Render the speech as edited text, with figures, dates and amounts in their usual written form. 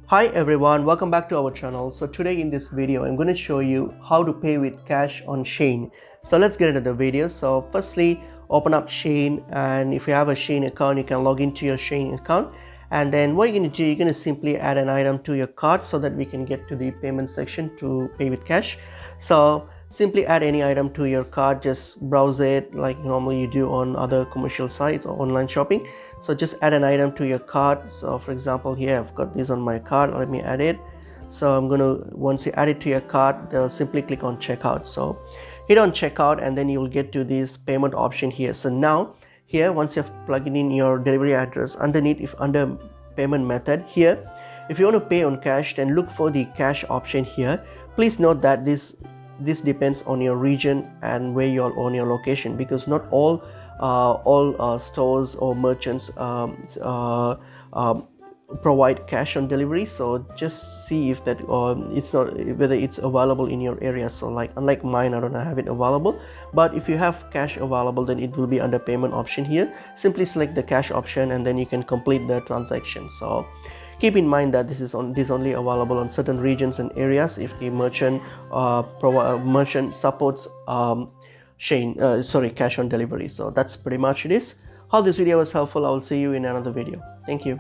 Hi everyone, welcome back to our channel. So today in this video I'm going to show you how to pay with cash on Shein. So let's get into the video. So firstly, open up Shein, and if you have a Shein account you can log into your Shein account, and then what you're going to do, you're going to simply add an item to your cart so that we can get to the payment section to pay with cash. So simply add any item to your cart, just browse it like normally you do on other commercial sites or online shopping. So just add an item to your cart. So for example, here I've got this on my cart, let me add it. So I'm gonna, once you add it to your cart, simply click on checkout. So hit on checkout and then you'll get to this payment option here. So now here, once you've plugged in your delivery address, underneath, if under payment method here, if you want to pay on cash, then look for the cash option here. Please note that this depends on your region and where you're on your location, because not all stores or merchants provide cash on delivery. So just see if that it's not, whether it's available in your area. So like, unlike mine, I don't have it available, but if you have cash available, then it will be under payment option here. Simply select the cash option and then you can complete the transaction. So keep in mind that this is only available on certain regions and areas if the merchant supports cash on delivery. So that's pretty much it is. How this video was helpful. I will see you in another video. Thank you.